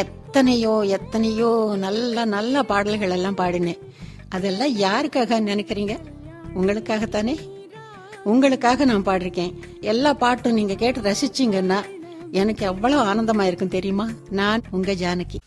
எத்தனையோ எத்தனையோ நல்ல நல்ல பாடல்கள் எல்லாம் பாடினேன். அதெல்லாம் யாருக்காக நினைக்கிறீங்க? உங்களுக்காகத்தானே. உங்களுக்காக நான் பாடிருக்கேன். எல்லா பாட்டும் நீங்க கேட்டு ரசிச்சீங்கன்னா எனக்கு எவ்வளவு ஆனந்தமா இருக்கும் தெரியுமா? நான் உங்க ஜானகி.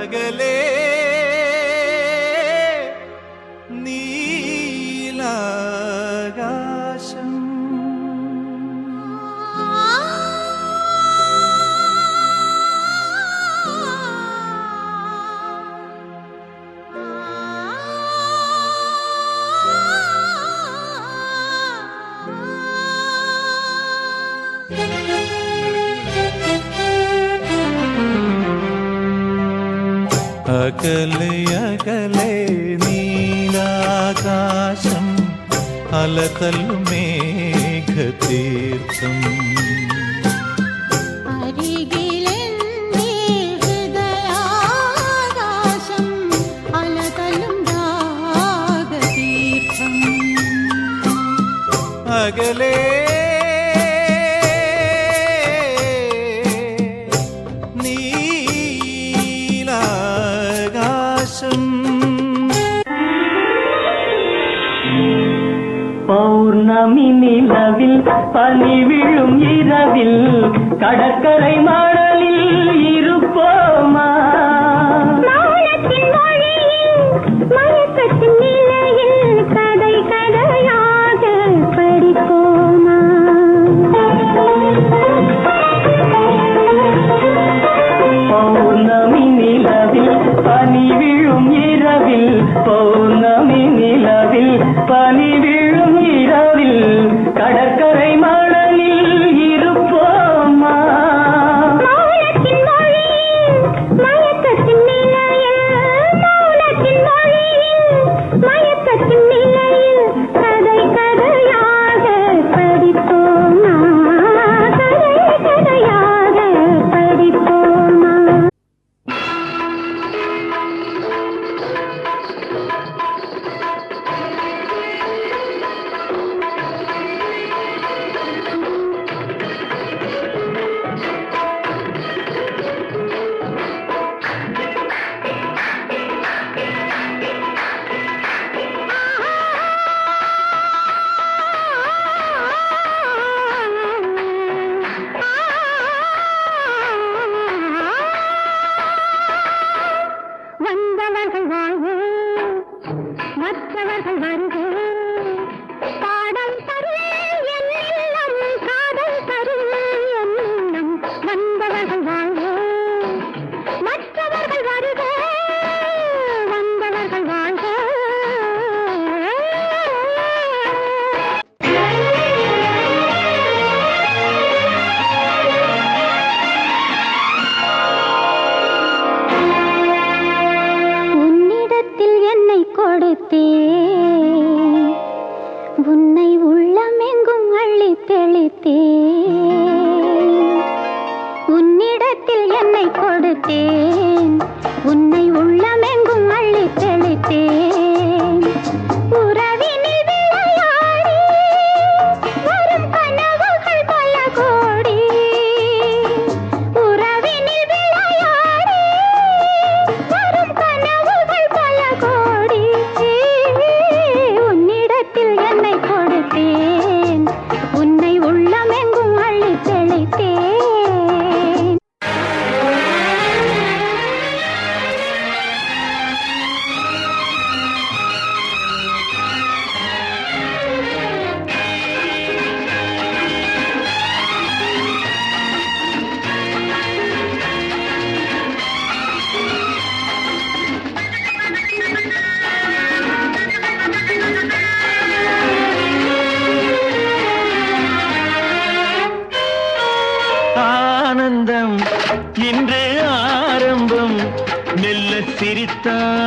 அகலே நீலாகாசம் அகலே அகலே நீலாகாசம் அலதல்லும் மேக தீர்த்தம் அகலே பௌர்ணமி நிலவில் பனி விழும் இரவில் கடற்கரை மணலில் இருப்போமா? மயக்கத்தின் நிலையில் கதை கதையாக படிப்போமா? பௌர்ணமி நிலவில் பனி விழும் இரவில் பௌர்ணமி நிலவில் பனி விழும் இரவில் கடற்கரை மணலில் இருப்போமா? மயக்கத்தின் நிலையில் கதை கதையாக படிப்போமா? கதை கதையாக படிப்போமா?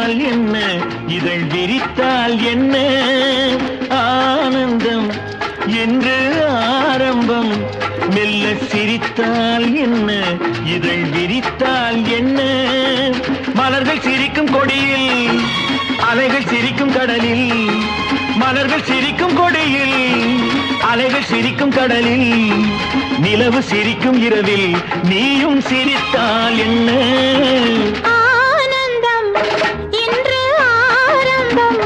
சிரித்தால் என்ன, இதழ் விரித்தால் என்ன, ஆனந்தம் என்று ஆரம்பம். மெல்ல சிரித்தால் என்ன, இதழ் விரித்தால் என்ன, மலர்கள் சிரிக்கும் கொடியில், அலைகள் சிரிக்கும் கடலில், மலர்கள் சிரிக்கும் கொடியில், அலைகள் சிரிக்கும் கடலில், நிலவு சிரிக்கும் இரவில் நீயும் சிரித்தால் என்ன, ஆனந்தம் இன்று ஆரம்பம்.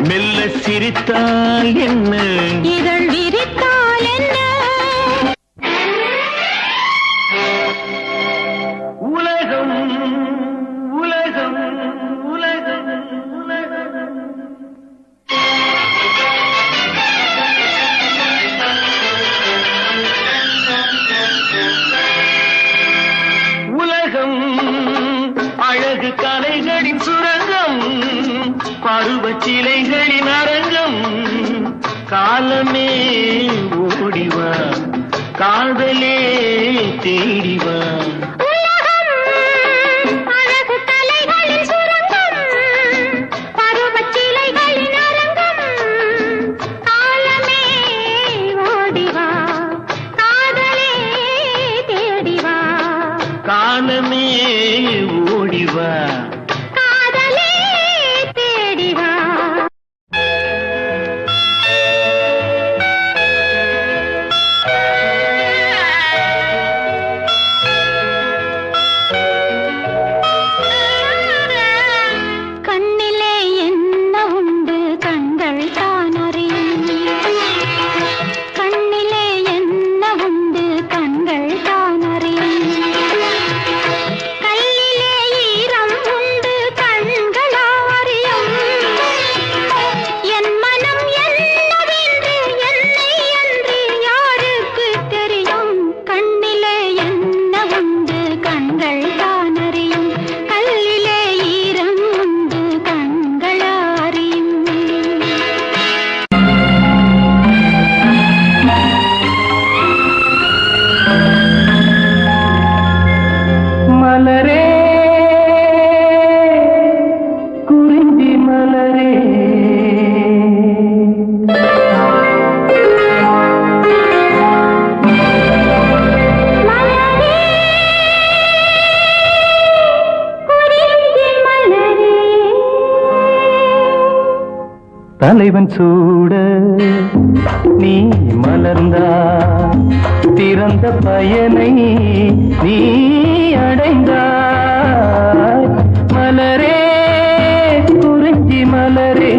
மெல்ல சிரித்தால் என்ன, இதழ் விரித்தால் என்ன. உலகம் உலகம் உலகம் உலகம். உலகம் அழகு கலைகளின் சுரங்கம், பருவச் சிலைகளின் அரங்கம். காலமே ஓடிவா, காதலே தேடிவா. அழகு கலைகளின் சுரங்கம், பருவச் சிலைகளின் அரங்கம். காலமே ஓடிவா, காதலே தேடிவா. காலமே ஓடிவா, காதலே தேடிவா. கண்ணிலே என்ன உண்டு கண்கள் தான் அறியும். கண்ணிலே என்ன உண்டு கண்கள் தான் அறியும். கல்லிலே ஈரம் உண்டு கண்களா அறியும். என் மனம் என்னவென்று என்னை அன்றி யாருக்கு தெரியும். கண்ணிலே என்ன உண்டு கண்கள் தான் அறியும். கல்லிலே ஈரம் உண்டு கண்களா அறியும். மலரே குறிஞ்சி மலரே, மலரே குறிஞ்சி மலரே. தலைவன் சூட நீ மலர்ந்தா, திறந்த பயனை நீ அடைந்தாய். மலரே குறிஞ்சி மலரே,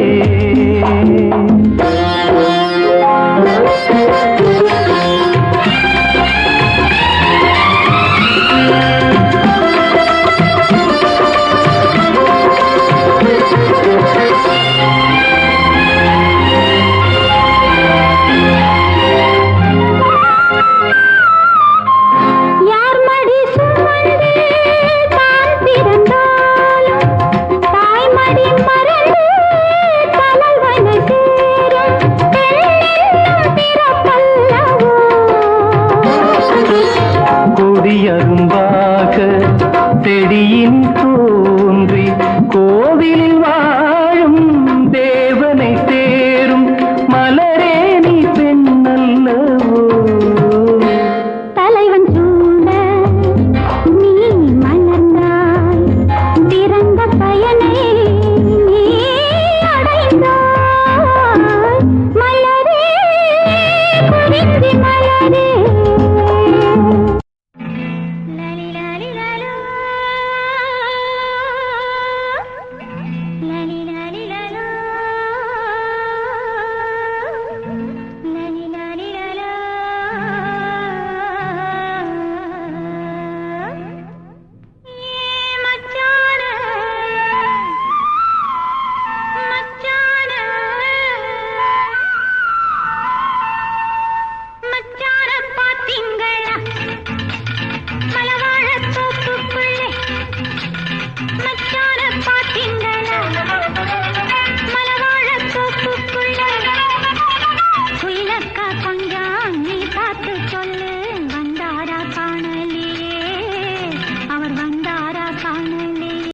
யார் மடி சுமந்து தான் பிறந்தாலும் தாய் மடி மறந்து தலைவனை சேரும் பெண்ணென்னும் பிறப்பல்லவோ. கொடியரும்பாக செடியின் தோன்றி கோவிலில் வாழும் தேவனை சேரும். மலரே நீ பெண்ணல்லவோ, தலைவன் சூட நீ மலர்ந்தாய், திறந்த பயனை நீ அடைந்தாய். மலரே குறிஞ்சி மலரே. லலிலாலிலலோ, லலிலாலிலலோ, லலிலாலிலலோ. ஏ மச்சான, மச்சான, மச்சான பாத்தீங்களா மலவாழ தோப்புக்குள்ளே. மச்சான பாத்தீங்களா